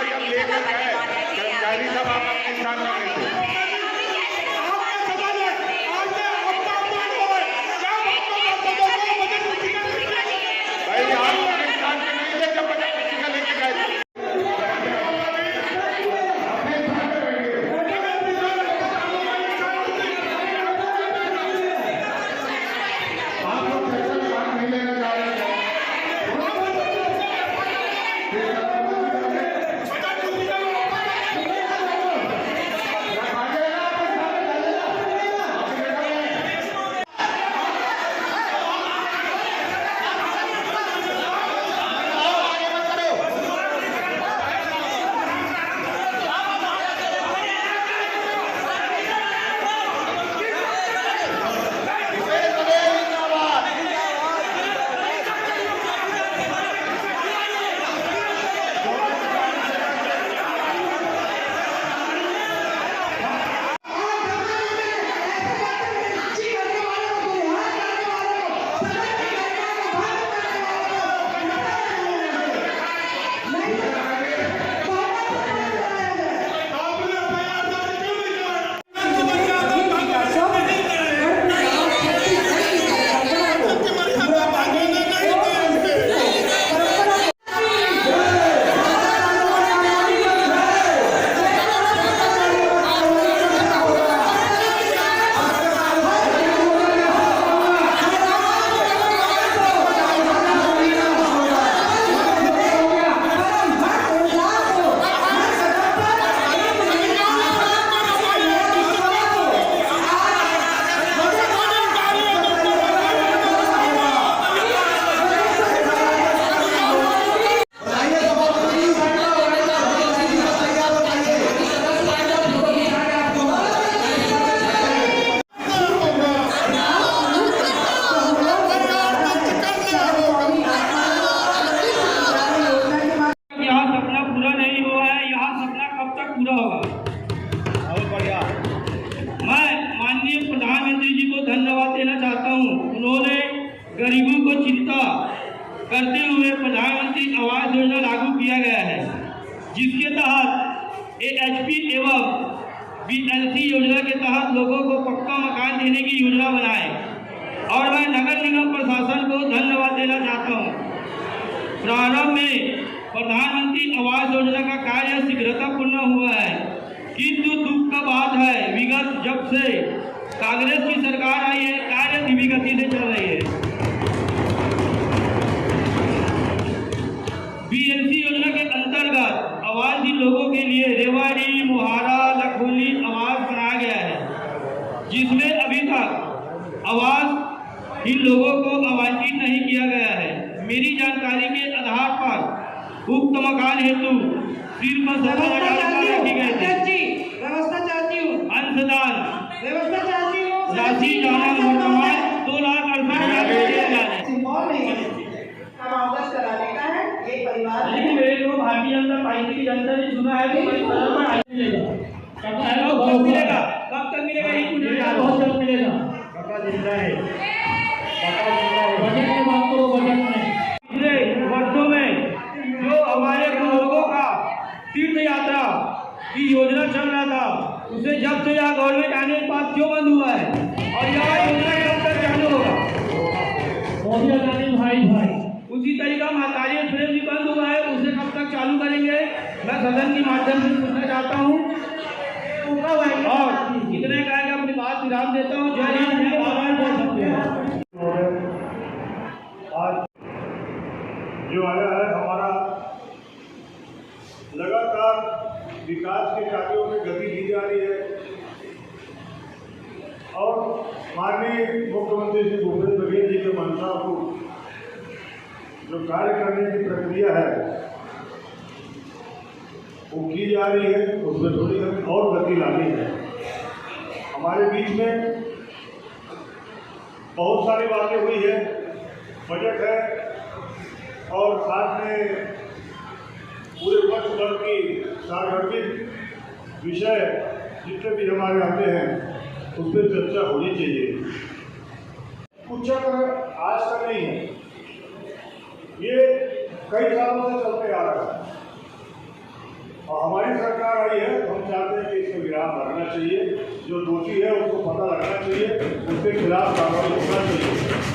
जब लेकर गए कर्मचारी सब आप अपने स्थान में गए थे। भाई आप अपने स्थान पे नहीं थे जब बजट पुस्तिका लेके गए थे। उन्होंने गरीबों को चिंता करते हुए प्रधानमंत्री आवास योजना लागू किया गया है, जिसके तहत AHP एवं BLC योजना के तहत लोगों को पक्का मकान देने की योजना बनाए। और मैं नगर निगम प्रशासन को धन्यवाद देना चाहता हूँ। प्रारंभ में प्रधानमंत्री आवास योजना का कार्य शीघ्रतापूर्ण हुआ है, किंतु दुख का बात है विगत जब से कांग्रेस की सरकार आई है कार्य धीमी गति से चल रही है। BLC योजना के अंतर्गत आवासीय लोगों के लिए रेवाड़ी, मोहारा, लखोली आवास बनाया गया है, जिसमें अभी तक आवास इन लोगों को आवंटित नहीं किया गया है। मेरी जानकारी के आधार पर उक्त मकान हेतु सिर्फ 70,000 रखी गई थी। व्यवस्था चाहती हूँ, अंशदान व्यवस्था चाहती हूँ, राशि जाना वर्तमान 2,68,000 कराने का है। ये परिवार लेकिन मेरे को भारतीय जनता पार्टी की जनता ने चुना है तो कब मिलेगा, कब तक मिलेगा? ये बहुत जल्द मिलेगा। बजट में बात करो, बजट में पिछले वर्षों में जो हमारे लोगों का तीर्थ यात्रा की योजना चल रहा था, उसे जब से यहाँ गवर्नमेंट आने के बाद क्यों बंद हुआ है और यह योजना कब तक चालू होगा? मोदी अदानी भाई उसी तरीका महतारी एक्सप्रेस भी बंद हुआ है, उसे कब तक चालू करेंगे? मैं सदन के माध्यम से पूछना चाहता हूँ और इतने कहेगा अपनी बात विराम देता हूँ। जय हिंद, जय भारत। आज जो आया है हमारा लगातार विकास के कार्यों में गति दी जा रही है और माननीय मुख्यमंत्री श्री भूपेश बघेल जी के मंशा को जो कार्य करने की प्रक्रिया है वो की जा रही है, उसमें थोड़ी और गति लानी है। हमारे बीच में बहुत सारी बातें हुई है, बजट है और साथ में पूरे वर्ष भर की सार्वजनिक विषय जितने भी हमारे आते हैं उस पर चर्चा होनी चाहिए। उच्चतर आज का नहीं है, ये कई सालों से चलते आ रहा है। और हमारी सरकार आई है तो हम चाहते हैं कि इसका विराम लगना चाहिए, जो दोषी है उसको पता लगना चाहिए, उसके खिलाफ कार्रवाई होना चाहिए।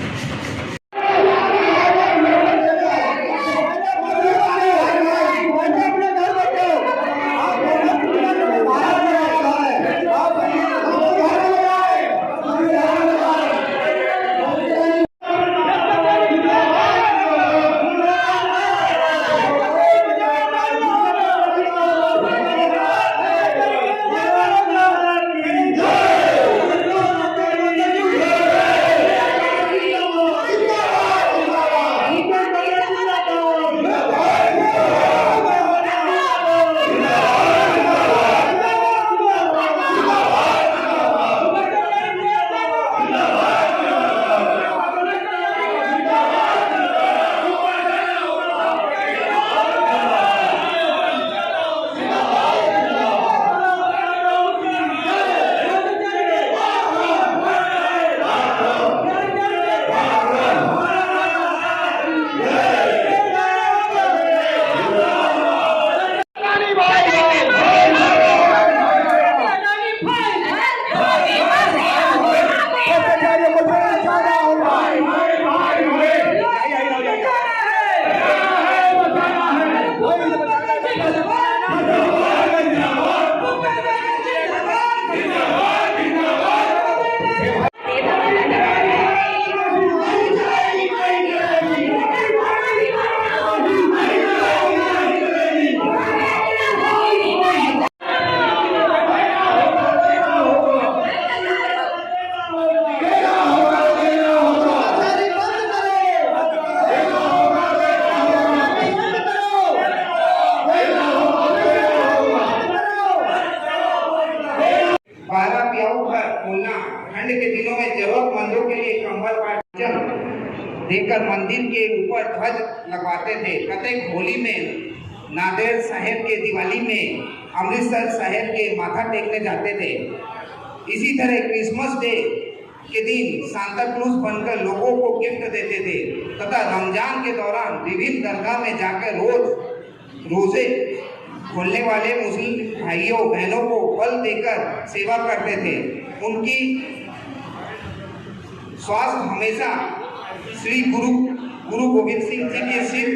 ठंड के दिनों में जरूरतमंदों के लिए कंबल पाठन देकर मंदिर के ऊपर ध्वज लगवाते थे। कतई होली में, नांदेड़ शहर के दिवाली में, अमृतसर शहर के माथा टेकने जाते थे। इसी तरह क्रिसमस डे के दिन सांता क्लूज बनकर लोगों को गिफ्ट देते थे तथा रमजान के दौरान विभिन्न दरगाह में जाकर रोजे खोलने वाले मुस्लिम भाइयों बहनों को फल देकर सेवा करते थे। उनकी स्वास्थ्य हमेशा श्री गुरु गोविंद सिंह जी के सिर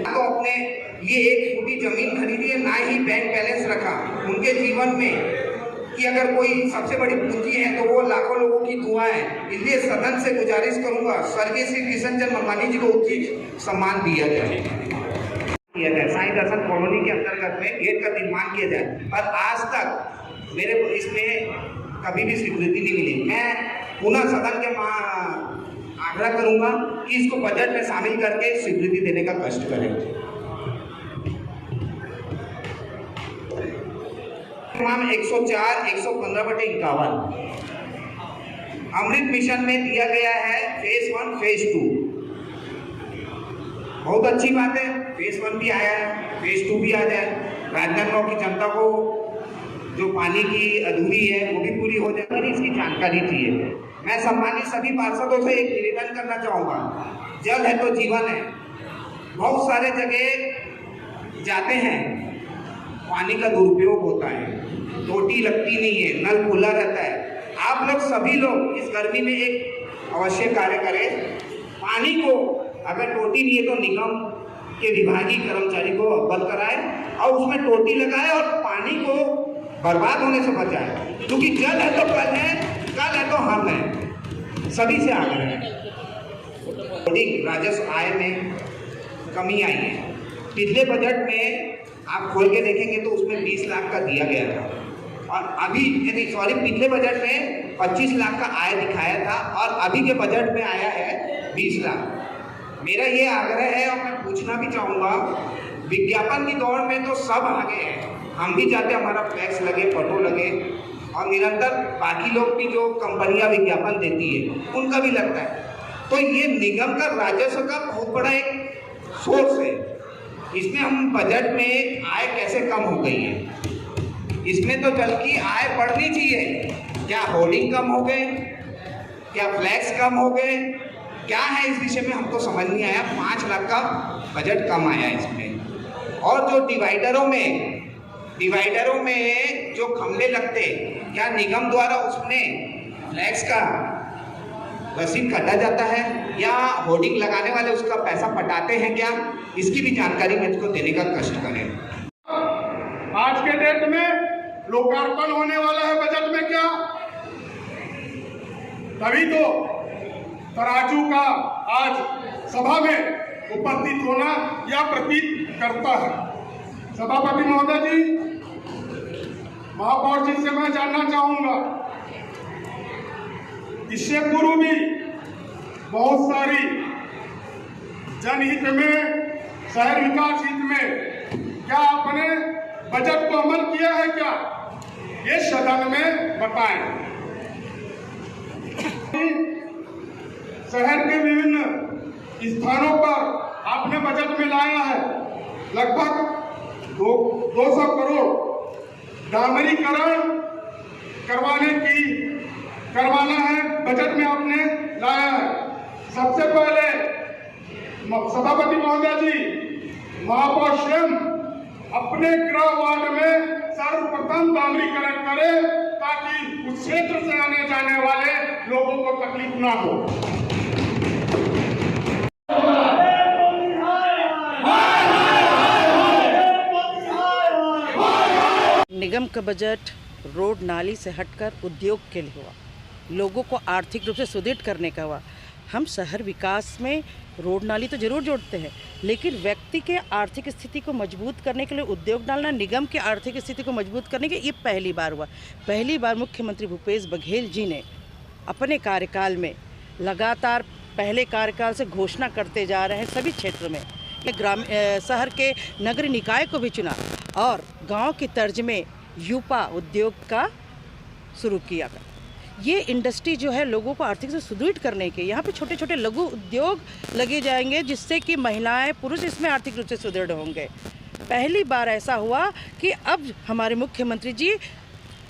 तो अपने लिए एक छोटी जमीन खरीदी है, ना ही बैंक बैलेंस रखा। उनके जीवन में कि अगर कोई सबसे बड़ी पूंजी है तो वो लाखों लोगों की दुआ है। इसलिए सदन से गुजारिश करूंगा स्वर्गीय श्री किशन चंद्र मरवानी जी को उचित सम्मान दिया जाए। साईं दर्शन कॉलोनी के अंतर्गत में गेट का निर्माण किया जाए, और आज तक मेरे को इसमें कभी भी स्वीकृति नहीं मिली। मैं पुनः सदन के आग्रह करूंगा कि इसको बजट में शामिल करके स्वीकृति देने का कष्ट करें। तमाम 104, 115/51 अमृत मिशन में दिया गया है फेज 1, फेज 2। बहुत अच्छी बात है, फेज 1 भी आया है, फेज 2 भी आ जाए। राजनांदगांव की जनता को जो पानी की अधूरी है वो भी पूरी हो जाए, इसकी जानकारी चाहिए। मैं सम्मानित सभी पार्षदों से एक निवेदन करना चाहूँगा, जल है तो जीवन है। बहुत सारे जगह जाते हैं, पानी का दुरुपयोग होता है, टोटी लगती नहीं है, नल खुला रहता है। आप लोग सभी लोग इस गर्मी में एक अवश्य कार्य करें, पानी को अगर टोटी नहीं है तो निगम के विभागीय कर्मचारी को अवगत कराए और उसमें टोटी लगाए और पानी को बर्बाद होने से बचाए, क्योंकि जल है तो कल है तो हम हैं। सभी से आग्रह है। राजस्व आय में कमी आई है। पिछले बजट में आप खोल के देखेंगे तो उसमें 20 लाख का दिया गया था, और अभी पिछले बजट में 25 लाख का आय दिखाया था, और अभी के बजट में आया है 20 लाख। मेरा ये आग्रह है, और मैं पूछना भी चाहूँगा, विज्ञापन की दौड़ में तो सब आगे हैं। हम भी चाहते हैं हमारा फ्लैक्स लगे, फोटो लगे, और निरंतर बाकी लोग भी जो कंपनियां विज्ञापन देती है उनका भी लगता है। तो ये निगम का राजस्व का बहुत बड़ा एक सोर्स है। इसमें हम बजट में आय कैसे कम हो गई है, इसमें तो जल की आय बढ़नी चाहिए। क्या होर्डिंग कम हो गए, क्या फ्लैक्स कम हो गए, क्या है इस विषय में हमको समझ नहीं आया। 5 लाख का बजट कम आया इसमें। और जो डिवाइडरों में जो खंभे लगते, क्या निगम द्वारा उसमें फ्लैक्स का रसीद काटा जाता है या होर्डिंग लगाने वाले उसका पैसा पटाते हैं क्या? इसकी भी जानकारी मुझको देने का कष्ट करें। आज के डेट में लोकार्पण होने वाला है बजट में क्या, तभी तो तराजू का आज सभा में उपस्थित होना यह प्रतीत करता है। सभापति महोदय जी, महापौर जी से मैं जानना चाहूंगा, इससे पूर्व भी बहुत सारी जनहित में, शहर विकास हित में क्या आपने बजट को अमल किया है क्या, ये सदन में बताएं। शहर के विभिन्न स्थानों पर आपने बजट में लाया है लगभग 200 करोड़ डामरीकरण करवाना है, बजट में आपने लाया है। सबसे पहले सभापति महोदय जी, महापौर स्वयं अपने गृह वार्ड में सर्वप्रथम डामरीकरण करें ताकि उस क्षेत्र से आने जाने वाले लोगों को तकलीफ ना हो। निगम का बजट रोड नाली से हटकर उद्योग के लिए हुआ, लोगों को आर्थिक रूप से सुदृढ़ करने का हुआ। हम शहर विकास में रोड नाली तो जरूर जोड़ते हैं, लेकिन व्यक्ति के आर्थिक स्थिति को मजबूत करने के लिए उद्योग डालना, निगम की आर्थिक स्थिति को मजबूत करने के ये पहली बार हुआ। पहली बार मुख्यमंत्री भूपेश बघेल जी ने अपने कार्यकाल में लगातार पहले कार्यकाल से घोषणा करते जा रहे हैं सभी क्षेत्रों में कि शहर के नगर निकाय को भी चुना और गांव की तर्ज में यूपा उद्योग का शुरू किया। ये इंडस्ट्री जो है लोगों को आर्थिक से सुदृढ़ करने के, यहाँ पे छोटे छोटे लघु उद्योग लगे जाएंगे जिससे कि महिलाएं पुरुष इसमें आर्थिक रूप से सुदृढ़ होंगे। पहली बार ऐसा हुआ कि अब हमारे मुख्यमंत्री जी,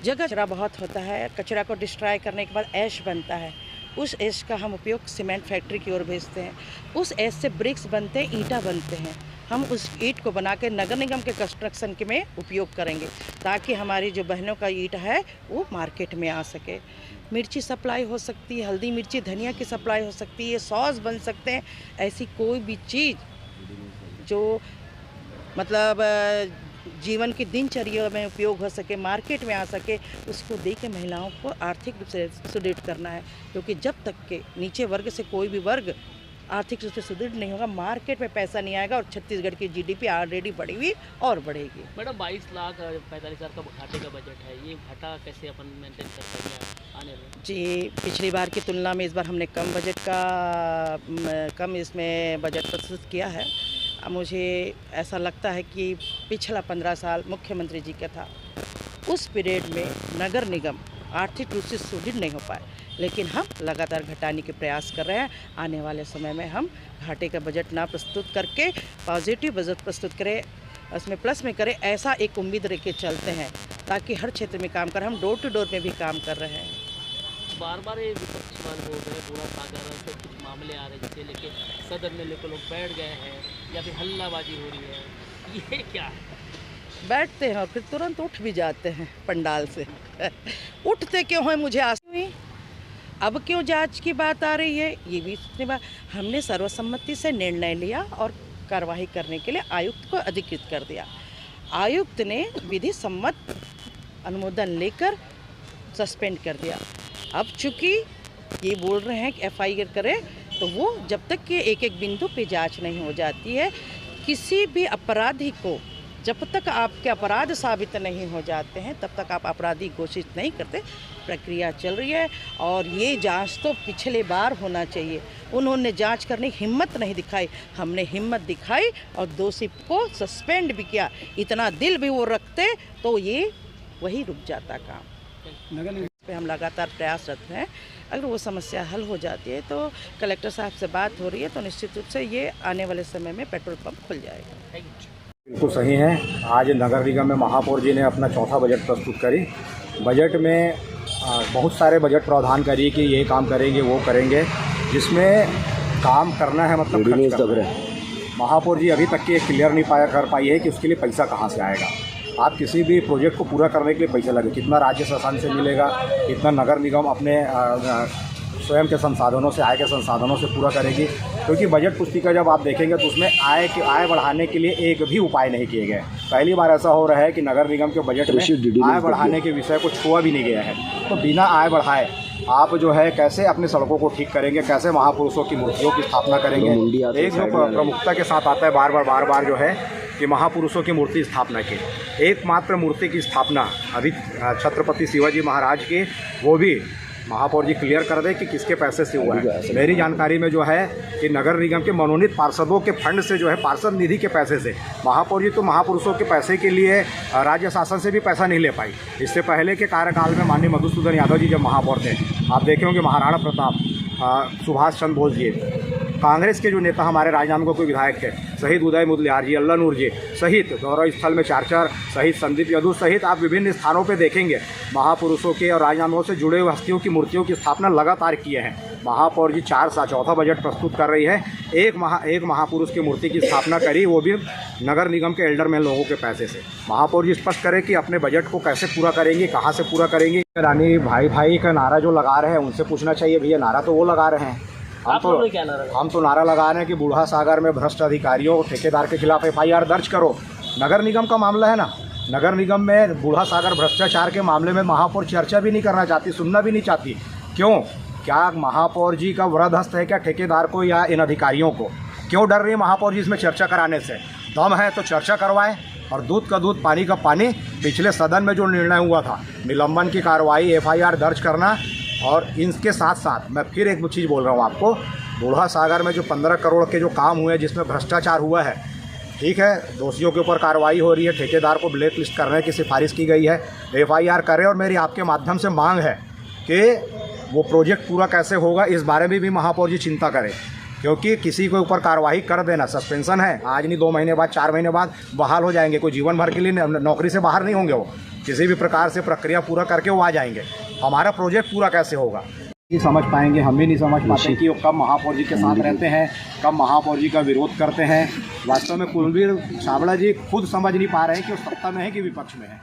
जगह कचरा बहुत होता है, कचरा को डिस्ट्रॉय करने के बाद ऐश बनता है, उस ऐश का हम उपयोग सीमेंट फैक्ट्री की ओर भेजते हैं। उस ऐश से ब्रिक्स बनते हैं, ईंटा बनते हैं। हम उस ईंट को बना के नगर निगम के कंस्ट्रक्शन के में उपयोग करेंगे ताकि हमारी जो बहनों का ईंट है वो मार्केट में आ सके। मिर्ची सप्लाई हो सकती है, हल्दी मिर्ची धनिया की सप्लाई हो सकती है, सॉस बन सकते हैं। ऐसी कोई भी चीज़ जो मतलब जीवन की दिनचर्या में उपयोग हो सके, मार्केट में आ सके, उसको दे के महिलाओं को आर्थिक रूप से सुदृढ़ करना है। क्योंकि जब तक के नीचे वर्ग से कोई भी वर्ग आर्थिक रूप से सुदृढ़ नहीं होगा, मार्केट में पैसा नहीं आएगा और छत्तीसगढ़ की जीडीपी ऑलरेडी बढ़ी हुई और बढ़ेगी। मैडम 22,45,000 का घाटे का बजट है, ये घाटा कैसे अपन मेंटेन कर सकते हैं आने में? जी, पिछली बार की तुलना में इस बार हमने कम इसमें बजट प्रस्तुत किया है। मुझे ऐसा लगता है कि पिछला 15 साल मुख्यमंत्री जी का था, उस पीरियड में नगर निगम आर्थिक रूप से सुदृढ़ नहीं हो पाए, लेकिन हम लगातार घटाने के प्रयास कर रहे हैं। आने वाले समय में हम घाटे का बजट ना प्रस्तुत करके पॉजिटिव बजट प्रस्तुत करें, उसमें प्लस में करें, ऐसा एक उम्मीद रख के चलते हैं ताकि हर क्षेत्र में काम करें। हम डोर टू डोर में भी काम कर रहे हैं। बार बार ये विपक्ष वाले बोल रहे हैं, पूरा सागर से कुछ मामले आ रहे हैं जिसे लेके सदन में लोग बैठ गए हैं या फिर हल्लाबाजी हो रही है, ये क्या है? बैठते हैं और फिर तुरंत उठ भी जाते हैं पंडाल से। उठते क्यों हैं मुझे आस हुई, अब क्यों जांच की बात आ रही है, ये भी सोचने बात। हमने सर्वसम्मति से निर्णय लिया और कार्रवाई करने के लिए आयुक्त को अधिकृत कर दिया। आयुक्त ने विधि सम्मत अनुमोदन लेकर सस्पेंड कर दिया। अब चूँकि ये बोल रहे हैं कि FIR करें, तो वो जब तक कि एक एक बिंदु पे जांच नहीं हो जाती है, किसी भी अपराधी को जब तक आपके अपराध साबित नहीं हो जाते हैं तब तक आप अपराधी घोषित नहीं करते। प्रक्रिया चल रही है और ये जांच तो पिछले बार होना चाहिए। उन्होंने जांच करने की हिम्मत नहीं दिखाई, हमने हिम्मत दिखाई और दोषी को सस्पेंड भी किया। इतना दिल भी वो रखते तो ये वही रुक जाता काम। नगर पे हम लगातार प्रयासरत हैं। अगर वो समस्या हल हो जाती है तो कलेक्टर साहब से बात हो रही है, तो निश्चित रूप से ये आने वाले समय में पेट्रोल पंप खुल जाएगा। बिल्कुल सही है। आज नगर निगम में महापौर जी ने अपना चौथा बजट प्रस्तुत करी। बजट में बहुत सारे बजट प्रावधान करिए कि ये काम करेंगे वो करेंगे, जिसमें काम करना है मतलब खर्च करना है। महापौर जी अभी तक के क्लियर नहीं कर पाई है कि उसके लिए पैसा कहाँ से आएगा। आप किसी भी प्रोजेक्ट को पूरा करने के लिए पैसा लगे, कितना राज्य शासन से मिलेगा, कितना नगर निगम अपने स्वयं के संसाधनों से, आय के संसाधनों से पूरा करेगी। क्योंकि बजट पुस्तिका जब आप देखेंगे तो उसमें आय बढ़ाने के लिए एक भी उपाय नहीं किए गए। पहली बार ऐसा हो रहा है कि नगर निगम के बजट में आय बढ़ाने के विषय को छुआ भी नहीं गया है। तो बिना आय बढ़ाए आप जो है कैसे अपनी सड़कों को ठीक करेंगे, कैसे महापुरुषों की मूर्तियों की स्थापना करेंगे। एक जो प्रमुखता के साथ आता है बार बार जो है कि महापुरुषों की मूर्ति स्थापना की, एकमात्र मूर्ति की स्थापना अभी छत्रपति शिवाजी महाराज की, वो भी महापौर जी क्लियर कर दे कि किसके पैसे से हुआ है। मेरी जानकारी में जो है कि नगर निगम के मनोनीत पार्षदों के फंड से जो है, पार्षद निधि के पैसे से। महापौर जी तो महापुरुषों के पैसे के लिए राज्य शासन से भी पैसा नहीं ले पाई। इससे पहले के कार्यकाल में माननीय मधुसूदन यादव जी जब महापौर थे, आप देखे होंगे महाराणा प्रताप, सुभाष चंद्र बोस जी, कांग्रेस के जो नेता हमारे राजनांदगांव के विधायक थे, शहीद उदय मुदलियार जी, अल्लाह नूर जी सहित, गौरव स्थल में 4 शहीद संदीप यदु सहित आप विभिन्न स्थानों पे देखेंगे महापुरुषों के और राजनांदगांव से जुड़े हुए हस्तियों की मूर्तियों की स्थापना लगातार किए हैं। महापौर जी चौथा बजट प्रस्तुत कर रही है, एक महापुरुष की मूर्ति की स्थापना करी, वो भी नगर निगम के एल्डरमैन लोगों के पैसे से। महापौर जी स्पष्ट करें कि अपने बजट को कैसे पूरा करेंगे, कहाँ से पूरा करेंगे। रानी भाई का नारा जो लगा रहे हैं उनसे पूछना चाहिए, भैया नारा तो वो लगा रहे हैं, हम तो नारा लगा रहे हैं कि बूढ़ा सागर में भ्रष्ट अधिकारियों ठेकेदार के खिलाफ FIR दर्ज करो। नगर निगम का मामला है ना, नगर निगम में बूढ़ा सागर भ्रष्टाचार के मामले में महापौर चर्चा भी नहीं करना चाहती, सुनना भी नहीं चाहती। क्यों? क्या महापौर जी का वरद हस्त है क्या ठेकेदार को या इन अधिकारियों को? क्यों डर रही है महापौर जी इसमें चर्चा कराने से? दम है तो चर्चा करवाएं। और दूध का दूध पानी का पानी, पिछले सदन में जो निर्णय हुआ था निलंबन की कार्रवाई, FIR दर्ज करना, और इनके साथ साथ मैं फिर एक चीज़ बोल रहा हूँ आपको, बूढ़ा सागर में जो 15 करोड़ के जो काम हुए जिसमें भ्रष्टाचार हुआ है, ठीक है, दोषियों के ऊपर कार्रवाई हो रही है, ठेकेदार को ब्लैक लिस्ट करने की सिफारिश की गई है, FIR करें। और मेरी आपके माध्यम से मांग है कि वो प्रोजेक्ट पूरा कैसे होगा इस बारे में भी महापौर जी चिंता करें। क्योंकि किसी के ऊपर कार्रवाई कर देना, सस्पेंशन है, आज नहीं 2 महीने बाद 4 महीने बाद बहाल हो जाएंगे, कोई जीवन भर के लिए नौकरी से बाहर नहीं होंगे, वो किसी भी प्रकार से प्रक्रिया पूरा करके वो आ जाएंगे। हमारा प्रोजेक्ट पूरा कैसे होगा ये समझ पाएंगे, हम भी नहीं समझ पाते कि वो कब महापौर जी के साथ रहते हैं, कब महापौर जी का विरोध करते हैं। वास्तव में कुलबीर छाबड़ा जी खुद समझ नहीं पा रहे हैं कि वो सत्ता में है कि विपक्ष में है।